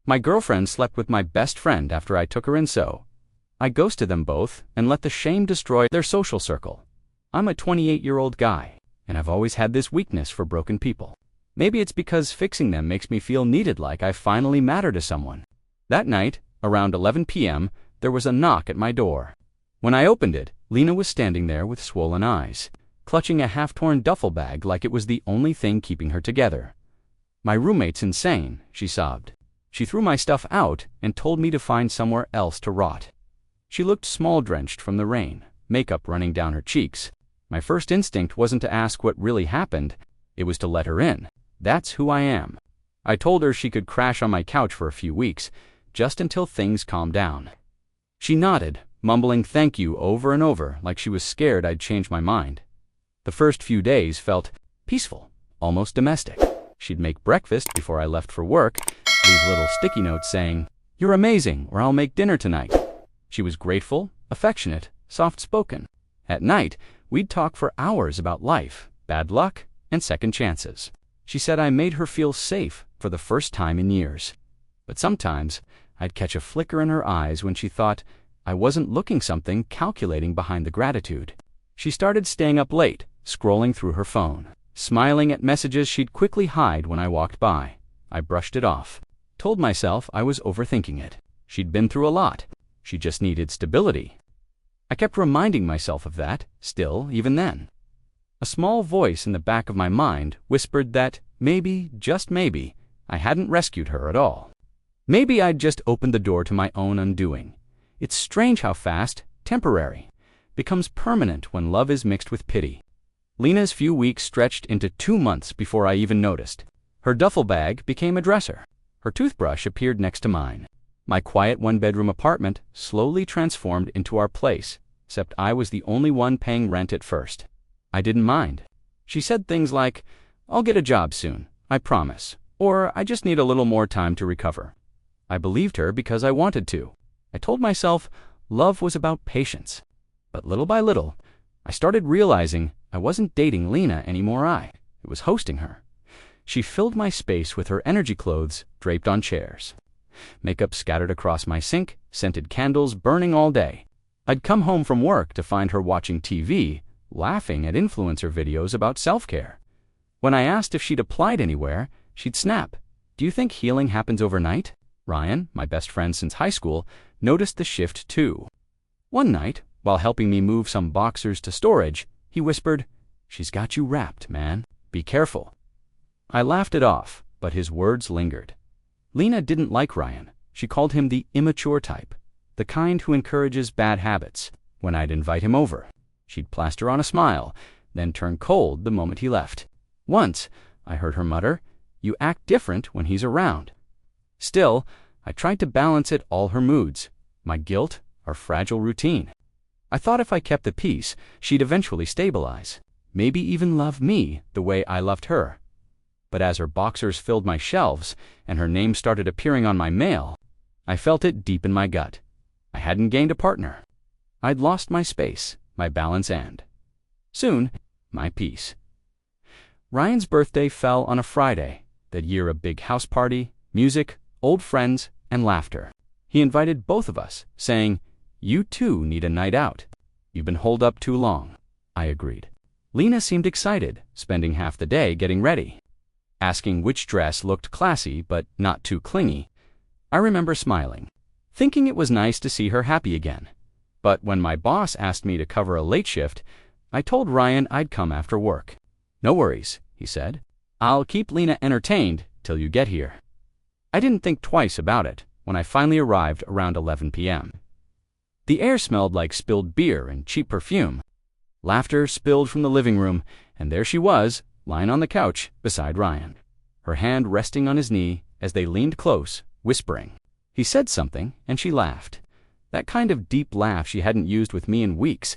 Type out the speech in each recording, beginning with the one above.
My girlfriend slept with my best friend after I took her in, so I ghosted them both and let the shame destroy their social circle. I'm a 28-year-old guy, and I've always had this weakness for broken people. Maybe it's because fixing them makes me feel needed, like I finally matter to someone. That night, around 11 p.m., there was a knock at my door. When I opened it, Lena was standing there with swollen eyes, clutching a half-torn duffel bag like it was the only thing keeping her together. "My roommate's insane," she sobbed. "She threw my stuff out and told me to find somewhere else to rot." She looked small-drenched from the rain, makeup running down her cheeks. My first instinct wasn't to ask what really happened, it was to let her in. That's who I am. I told her she could crash on my couch for a few weeks, just until things calmed down. She nodded, mumbling thank you over and over like she was scared I'd change my mind. The first few days felt peaceful, almost domestic. She'd make breakfast before I left for work, leave little sticky notes saying, "You're amazing," or "I'll make dinner tonight." She was grateful, affectionate, soft-spoken. At night, we'd talk for hours about life, bad luck, and second chances. She said I made her feel safe for the first time in years. But sometimes, I'd catch a flicker in her eyes when she thought I wasn't looking something calculating behind the gratitude. She started staying up late, scrolling through her phone, smiling at messages she'd quickly hide when I walked by. I brushed it off, told myself I was overthinking it. She'd been through a lot. She just needed stability. I kept reminding myself of that, still, even then. A small voice in the back of my mind whispered that maybe, just maybe, I hadn't rescued her at all. Maybe I'd just opened the door to my own undoing. It's strange how fast, temporary, becomes permanent when love is mixed with pity. Lena's few weeks stretched into 2 months before I even noticed. Her duffel bag became a dresser. Her toothbrush appeared next to mine. My quiet one-bedroom apartment slowly transformed into our place, except I was the only one paying rent at first. I didn't mind. She said things like, "I'll get a job soon, I promise," or "I just need a little more time to recover." I believed her because I wanted to. I told myself love was about patience. But little by little, I started realizing I wasn't dating Lena anymore. It was hosting her. She filled my space with her energy clothes draped on chairs. Makeup scattered across my sink, scented candles burning all day. I'd come home from work to find her watching TV, laughing at influencer videos about self-care. When I asked if she'd applied anywhere, she'd snap, "Do you think healing happens overnight?" Ryan, my best friend since high school, noticed the shift too. One night, while helping me move some boxers to storage, he whispered, "She's got you wrapped, man. Be careful." I laughed it off, but his words lingered. Lena didn't like Ryan. She called him the immature type, the kind who encourages bad habits. When I'd invite him over, she'd plaster on a smile, then turn cold the moment he left. Once, I heard her mutter, "You act different when he's around." Still, I tried to balance it all her moods, my guilt, our fragile routine. I thought if I kept the peace, she'd eventually stabilize, maybe even love me the way I loved her. But as her boxers filled my shelves and her name started appearing on my mail, I felt it deep in my gut. I hadn't gained a partner. I'd lost my space, my balance, and soon, my peace. Ryan's birthday fell on a Friday. That year a big house party, music, old friends, and laughter. He invited both of us, saying, "You too need a night out. You've been holed up too long." I agreed. Lena seemed excited, spending half the day getting ready, asking which dress looked classy but not too clingy. I remember smiling, thinking it was nice to see her happy again. But when my boss asked me to cover a late shift, I told Ryan I'd come after work. "No worries," he said. "I'll keep Lena entertained till you get here." I didn't think twice about it when I finally arrived around 11 p.m. The air smelled like spilled beer and cheap perfume. Laughter spilled from the living room, and there she was, lying on the couch beside Ryan, her hand resting on his knee as they leaned close, whispering. He said something, and she laughed. That kind of deep laugh she hadn't used with me in weeks.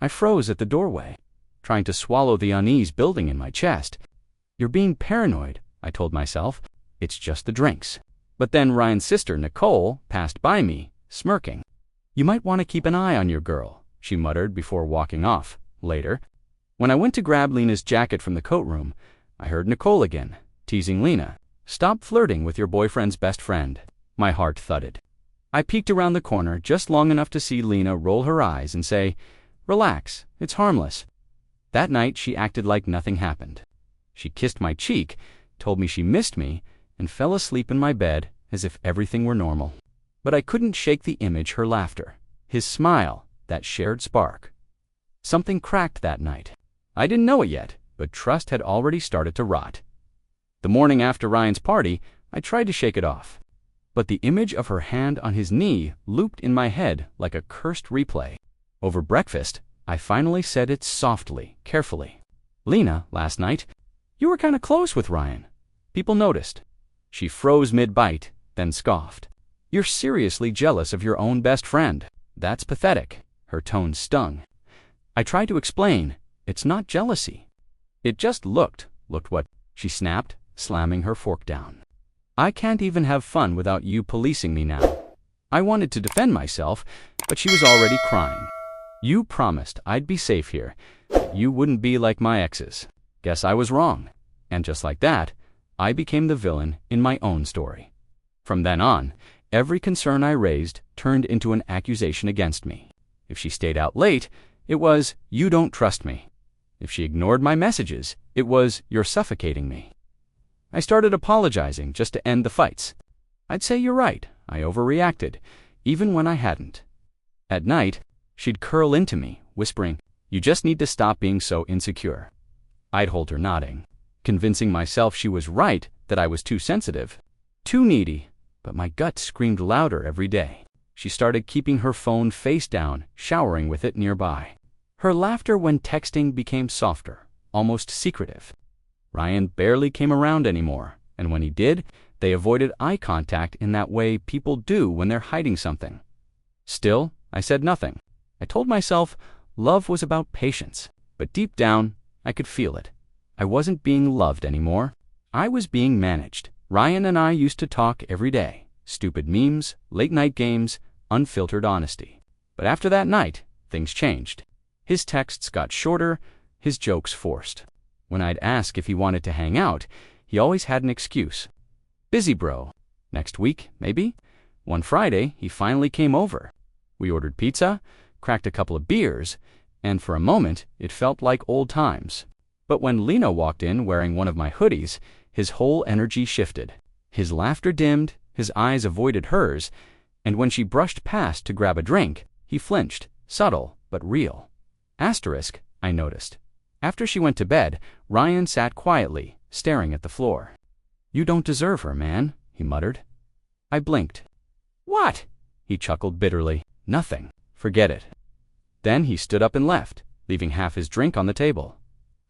I froze at the doorway, trying to swallow the unease building in my chest. "You're being paranoid," I told myself. "It's just the drinks." But then Ryan's sister, Nicole, passed by me, smirking. "You might want to keep an eye on your girl," she muttered before walking off. Later, when I went to grab Lena's jacket from the coat room, I heard Nicole again, teasing Lena, "Stop flirting with your boyfriend's best friend." My heart thudded. I peeked around the corner just long enough to see Lena roll her eyes and say, "Relax, it's harmless." That night she acted like nothing happened. She kissed my cheek, told me she missed me, and fell asleep in my bed as if everything were normal. But I couldn't shake the image, her laughter, his smile, that shared spark. Something cracked that night. I didn't know it yet, but trust had already started to rot. The morning after Ryan's party, I tried to shake it off. But the image of her hand on his knee looped in my head like a cursed replay. Over breakfast, I finally said it softly, carefully. "Lena, last night, you were kind of close with Ryan. People noticed." She froze mid-bite, then scoffed. "You're seriously jealous of your own best friend. That's pathetic." Her tone stung. I tried to explain, "It's not jealousy. It just looked what," she snapped, slamming her fork down. "I can't even have fun without you policing me now." I wanted to defend myself, but she was already crying. "You promised I'd be safe here, that you wouldn't be like my exes. Guess I was wrong." And just like that, I became the villain in my own story. From then on, every concern I raised turned into an accusation against me. If she stayed out late, it was, "You don't trust me." If she ignored my messages, it was, "You're suffocating me." I started apologizing just to end the fights. I'd say, "You're right, I overreacted," even when I hadn't. At night, she'd curl into me, whispering, "You just need to stop being so insecure." I'd hold her, nodding, convincing myself she was right, that I was too sensitive, too needy, but my gut screamed louder every day. She started keeping her phone face down, showering with it nearby. Her laughter when texting became softer, almost secretive. Ryan barely came around anymore, and when he did, they avoided eye contact in that way people do when they're hiding something. Still, I said nothing. I told myself love was about patience, but deep down, I could feel it. I wasn't being loved anymore. I was being managed. Ryan and I used to talk every day. Stupid memes, late-night games, unfiltered honesty. But after that night, things changed. His texts got shorter, his jokes forced. When I'd ask if he wanted to hang out, he always had an excuse. "Busy, bro. Next week, maybe?" One Friday, he finally came over. We ordered pizza, cracked a couple of beers, and for a moment, it felt like old times. But when Lena walked in wearing one of my hoodies, his whole energy shifted. His laughter dimmed, his eyes avoided hers, and when she brushed past to grab a drink, he flinched, subtle but real. Asterisk, I noticed. After she went to bed, Ryan sat quietly, staring at the floor. "You don't deserve her, man," he muttered. I blinked. "What?" He chuckled bitterly. "Nothing. Forget it." Then he stood up and left, leaving half his drink on the table.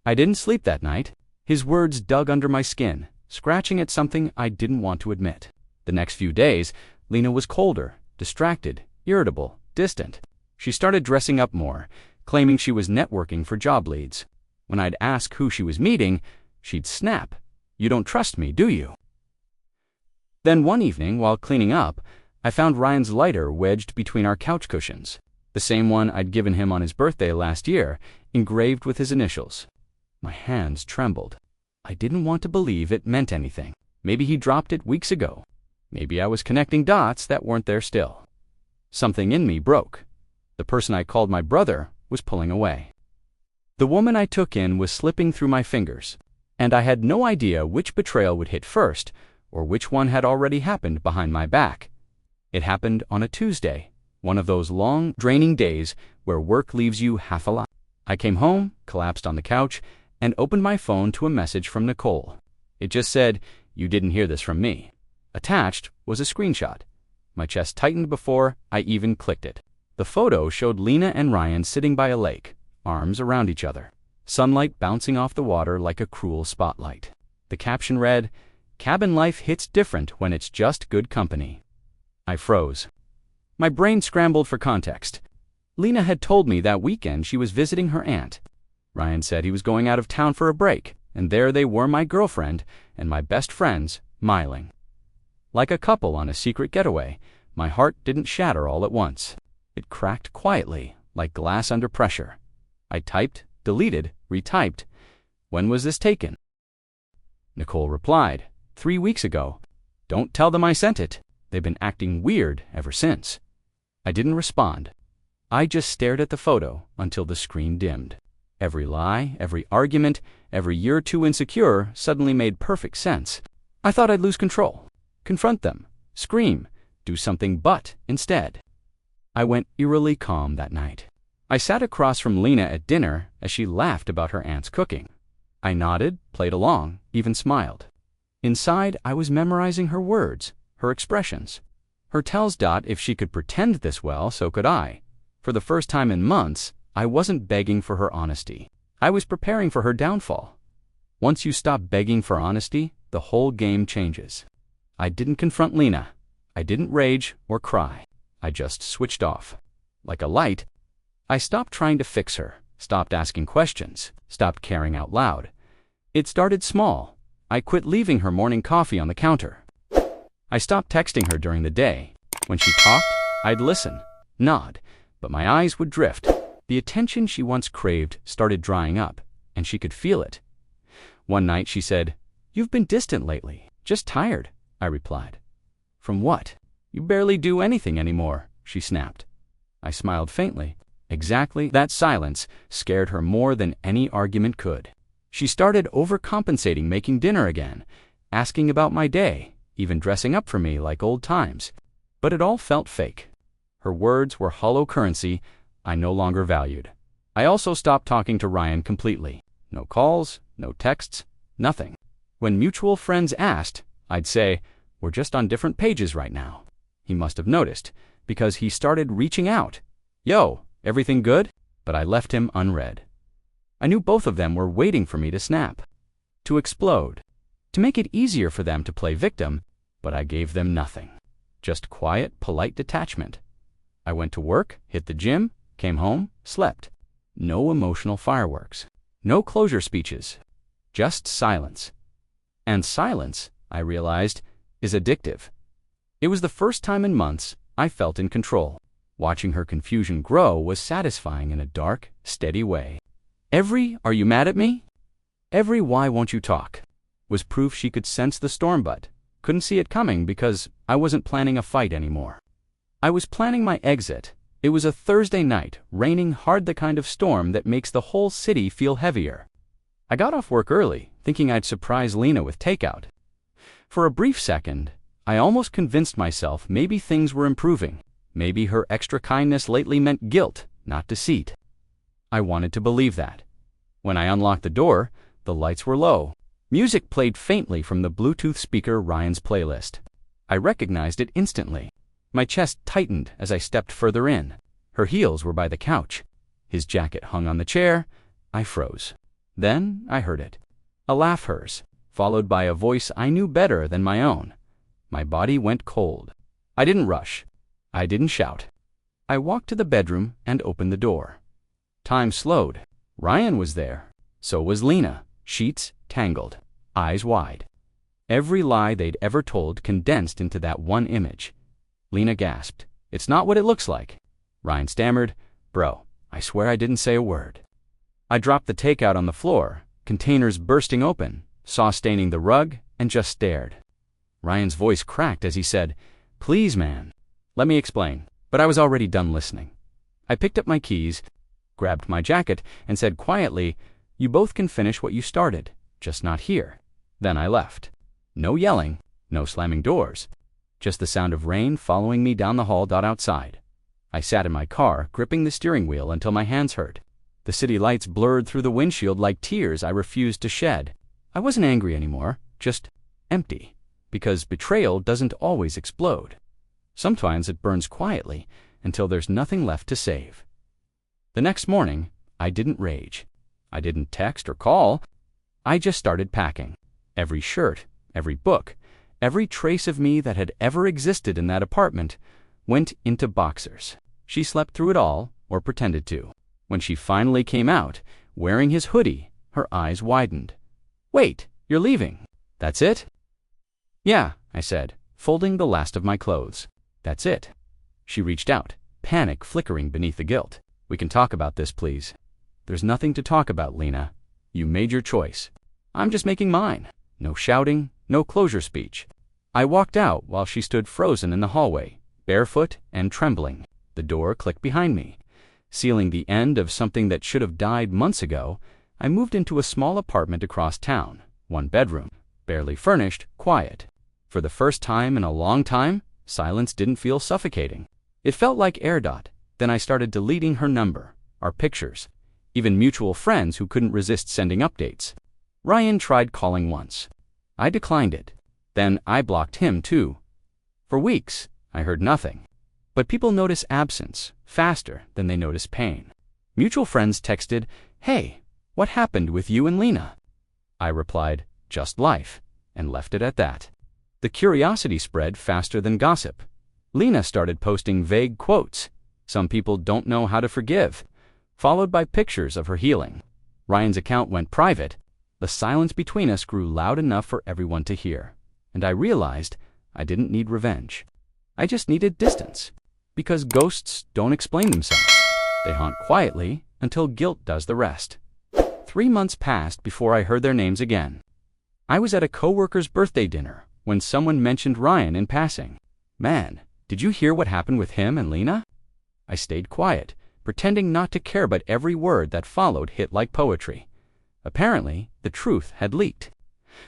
I didn't sleep that night. His words dug under my skin, scratching at something I didn't want to admit. The next few days, Lena was colder, distracted, irritable, distant. She started dressing up more, claiming she was networking for job leads. When I'd ask who she was meeting, she'd snap, "You don't trust me, do you?" Then one evening, while cleaning up, I found Ryan's lighter wedged between our couch cushions, the same one I'd given him on his birthday last year, engraved with his initials. My hands trembled. I didn't want to believe it meant anything. Maybe he dropped it weeks ago. Maybe I was connecting dots that weren't there still. Something in me broke. The person I called my brother was pulling away. The woman I took in was slipping through my fingers, and I had no idea which betrayal would hit first, or which one had already happened behind my back. It happened on a Tuesday, one of those long, draining days where work leaves you half alive. I came home, collapsed on the couch, and opened my phone to a message from Nicole. It just said, "You didn't hear this from me." Attached was a screenshot. My chest tightened before I even clicked it. The photo showed Lena and Ryan sitting by a lake, arms around each other, sunlight bouncing off the water like a cruel spotlight. The caption read, "Cabin life hits different when it's just good company." I froze. My brain scrambled for context. Lena had told me that weekend she was visiting her aunt. Ryan said he was going out of town for a break, and there they were, my girlfriend and my best friends, smiling. Like a couple on a secret getaway, my heart didn't shatter all at once. It cracked quietly, like glass under pressure. I typed, deleted, retyped. "When was this taken?" Nicole replied, 3 weeks ago. "Don't tell them I sent it." They've been acting weird ever since. I didn't respond. I just stared at the photo until the screen dimmed. Every lie, every argument, every year or two insecure suddenly made perfect sense. I thought I'd lose control, confront them, scream, do something, but instead, I went eerily calm that night. I sat across from Lena at dinner as she laughed about her aunt's cooking. I nodded, played along, even smiled. Inside, I was memorizing her words, her expressions. Her tells. If she could pretend this well, so could I. For the first time in months, I wasn't begging for her honesty. I was preparing for her downfall. Once you stop begging for honesty, the whole game changes. I didn't confront Lena. I didn't rage or cry. I just switched off. Like a light, I stopped trying to fix her, stopped asking questions, stopped caring out loud. It started small. I quit leaving her morning coffee on the counter. I stopped texting her during the day. When she talked, I'd listen, nod, but my eyes would drift. The attention she once craved started drying up, and she could feel it. One night she said, "You've been distant lately. Just tired," I replied. "From what?" "You barely do anything anymore," she snapped. I smiled faintly. Exactly that silence scared her more than any argument could. She started overcompensating, making dinner again, asking about my day, even dressing up for me like old times. But it all felt fake. Her words were hollow currency I no longer valued. I also stopped talking to Ryan completely. No calls, no texts, nothing. When mutual friends asked, I'd say, "We're just on different pages right now." He must have noticed, because he started reaching out. "Yo, everything good?" But I left him unread. I knew both of them were waiting for me to snap, to explode, to make it easier for them to play victim, but I gave them nothing. Just quiet, polite detachment. I went to work, hit the gym, came home, slept. No emotional fireworks. No closure speeches. Just silence. And silence, I realized, is addictive. It was the first time in months I felt in control. Watching her confusion grow was satisfying in a dark, steady way. Every "Are you mad at me?" every "Why won't you talk?" was proof she could sense the storm but couldn't see it coming because I wasn't planning a fight anymore. I was planning my exit. It was a Thursday night, raining hard, the kind of storm that makes the whole city feel heavier. I got off work early, thinking I'd surprise Lena with takeout. For a brief second, I almost convinced myself maybe things were improving. Maybe her extra kindness lately meant guilt, not deceit. I wanted to believe that. When I unlocked the door, the lights were low. Music played faintly from the Bluetooth speaker, Ryan's playlist. I recognized it instantly. My chest tightened as I stepped further in. Her heels were by the couch. His jacket hung on the chair. I froze. Then I heard it. A laugh, hers, followed by a voice I knew better than my own. My body went cold. I didn't rush. I didn't shout. I walked to the bedroom and opened the door. Time slowed. Ryan was there. So was Lena, sheets tangled, eyes wide. Every lie they'd ever told condensed into that one image. Lena gasped, "It's not what it looks like." Ryan stammered, "Bro, I swear I didn't say a word." I dropped the takeout on the floor, containers bursting open, sauce staining the rug, and just stared. Ryan's voice cracked as he said, "Please, man." "Let me explain." But I was already done listening. I picked up my keys, grabbed my jacket, and said quietly, "You both can finish what you started, just not here." Then I left. No yelling, no slamming doors. Just the sound of rain following me down the hall. Outside, I sat in my car, gripping the steering wheel until my hands hurt. The city lights blurred through the windshield like tears I refused to shed. I wasn't angry anymore, just empty, because betrayal doesn't always explode. Sometimes it burns quietly until there's nothing left to save. The next morning, I didn't rage. I didn't text or call. I just started packing. Every shirt, every book, every trace of me that had ever existed in that apartment went into boxers. She slept through it all, or pretended to. When she finally came out, wearing his hoodie, her eyes widened. "Wait, you're leaving? That's it?" "Yeah," I said, folding the last of my clothes. "That's it." She reached out, panic flickering beneath the guilt. "We can talk about this, please." "There's nothing to talk about, Lena. You made your choice. I'm just making mine. No shouting, no closure speech." I walked out while she stood frozen in the hallway, barefoot and trembling. The door clicked behind me. Sealing the end of something that should have died months ago, I moved into a small apartment across town, 1 bedroom, barely furnished, quiet. For the first time in a long time, silence didn't feel suffocating. It felt like air. Then I started deleting her number, our pictures, even mutual friends who couldn't resist sending updates. Ryan tried calling once. I declined it. Then I blocked him too. For weeks, I heard nothing. But people notice absence faster than they notice pain. Mutual friends texted, "Hey, what happened with you and Lena?" I replied, "Just life," and left it at that. The curiosity spread faster than gossip. Lena started posting vague quotes. "Some people don't know how to forgive," followed by pictures of her healing. Ryan's account went private. The silence between us grew loud enough for everyone to hear. And I realized I didn't need revenge. I just needed distance. Because ghosts don't explain themselves. They haunt quietly until guilt does the rest. 3 months passed before I heard their names again. I was at a coworker's birthday dinner when someone mentioned Ryan in passing. "Man, did you hear what happened with him and Lena?" I stayed quiet, pretending not to care, but every word that followed hit like poetry. Apparently, the truth had leaked.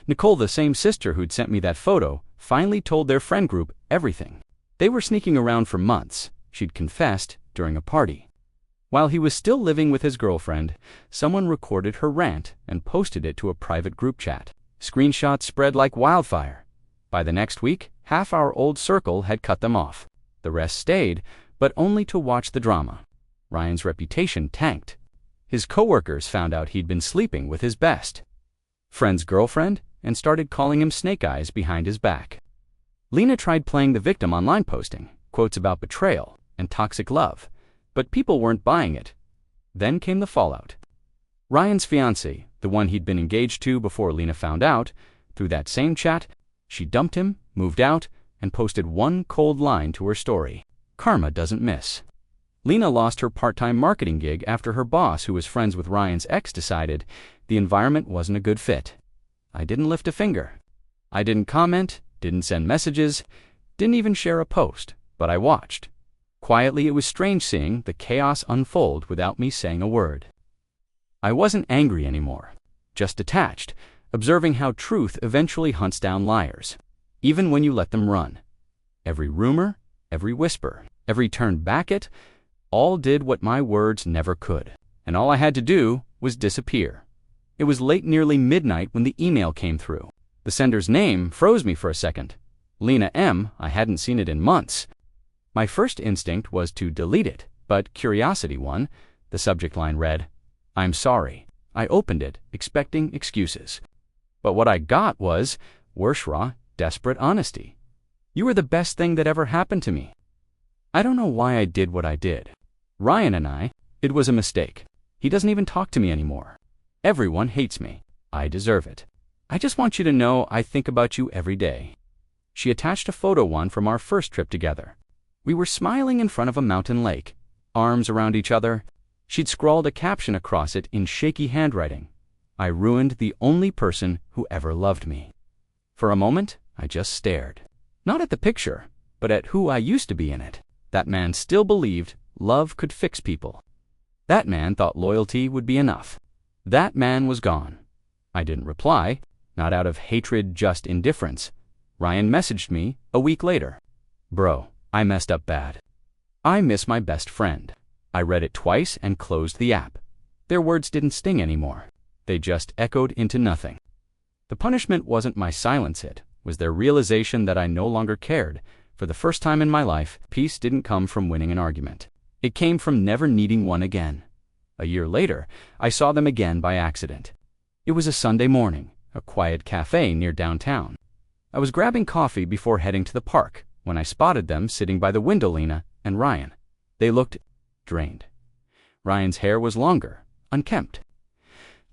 Nicole, the same sister who'd sent me that photo, finally told their friend group everything. They were sneaking around for months. She'd confessed during a party. While he was still living with his girlfriend, someone recorded her rant and posted it to a private group chat. Screenshots spread like wildfire. By the next week, half our old circle had cut them off. The rest stayed, but only to watch the drama. Ryan's reputation tanked. His coworkers found out he'd been sleeping with his best friend's girlfriend and started calling him Snake Eyes behind his back. Lena tried playing the victim online, posting quotes about betrayal and toxic love, but people weren't buying it. Then came the fallout. Ryan's fiancée, the one he'd been engaged to before Lena found out, through that same chat, she dumped him, moved out, and posted one cold line to her story. Karma doesn't miss. Lena lost her part-time marketing gig after her boss, who was friends with Ryan's ex, decided the environment wasn't a good fit. I didn't lift a finger. I didn't comment, didn't send messages, didn't even share a post, but I watched. Quietly, it was strange seeing the chaos unfold without me saying a word. I wasn't angry anymore, just detached, observing how truth eventually hunts down liars, even when you let them run. Every rumor, every whisper, every turn back it, all did what my words never could, and all I had to do was disappear. It was late, nearly midnight, when the email came through. The sender's name froze me for a second. Lena M. I hadn't seen it in months. My first instinct was to delete it, but curiosity won. The subject line read, "I'm sorry." I opened it, expecting excuses. But what I got was, worse, raw, desperate honesty. "You were the best thing that ever happened to me." I don't know why I did what I did. Ryan and it was a mistake. He doesn't even talk to me anymore. Everyone hates me. I deserve it. I just want you to know I think about you every day. She attached a photo one from our first trip together. We were smiling in front of a mountain lake, arms around each other. She'd scrawled a caption across it in shaky handwriting. "I ruined the only person who ever loved me." For a moment, I just stared. Not at the picture, but at who I used to be in it. That man still believed love could fix people. That man thought loyalty would be enough. That man was gone. I didn't reply, not out of hatred, just indifference. Ryan messaged me a week later. "Bro, I messed up bad. I miss my best friend." I read it twice and closed the app. Their words didn't sting anymore. They just echoed into nothing. The punishment wasn't my silence, it was their realization that I no longer cared. For the first time in my life, peace didn't come from winning an argument. It came from never needing one again. A year later, I saw them again by accident. It was a Sunday morning, a quiet cafe near downtown. I was grabbing coffee before heading to the park when I spotted them sitting by the window, Lena and Ryan. They looked drained. Ryan's hair was longer, unkempt.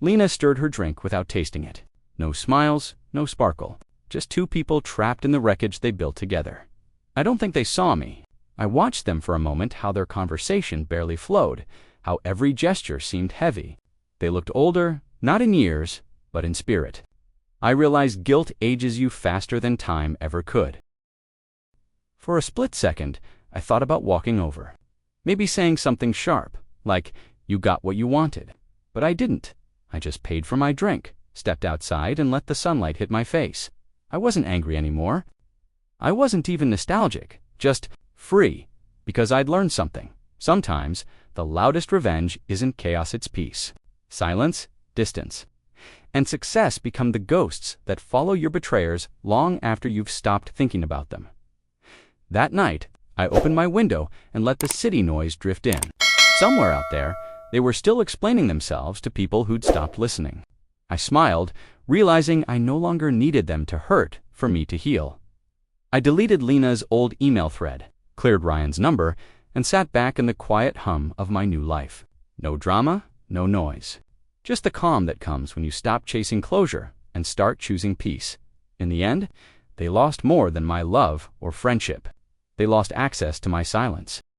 Lena stirred her drink without tasting it. No smiles, no sparkle. Just two people trapped in the wreckage they built together. I don't think they saw me. I watched them for a moment, how their conversation barely flowed, how every gesture seemed heavy. They looked older, not in years, but in spirit. I realized guilt ages you faster than time ever could. For a split second, I thought about walking over. Maybe saying something sharp, like, "You got what you wanted." But I didn't. I just paid for my drink, stepped outside, and let the sunlight hit my face. I wasn't angry anymore. I wasn't even nostalgic, just free, because I'd learned something. Sometimes, the loudest revenge isn't chaos, it's peace. Silence, distance, and success become the ghosts that follow your betrayers long after you've stopped thinking about them. That night, I opened my window and let the city noise drift in. Somewhere out there, they were still explaining themselves to people who'd stopped listening. I smiled, realizing I no longer needed them to hurt for me to heal. I deleted Lena's old email thread, cleared Ryan's number, and sat back in the quiet hum of my new life. No drama, no noise. Just the calm that comes when you stop chasing closure and start choosing peace. In the end, they lost more than my love or friendship. They lost access to my silence.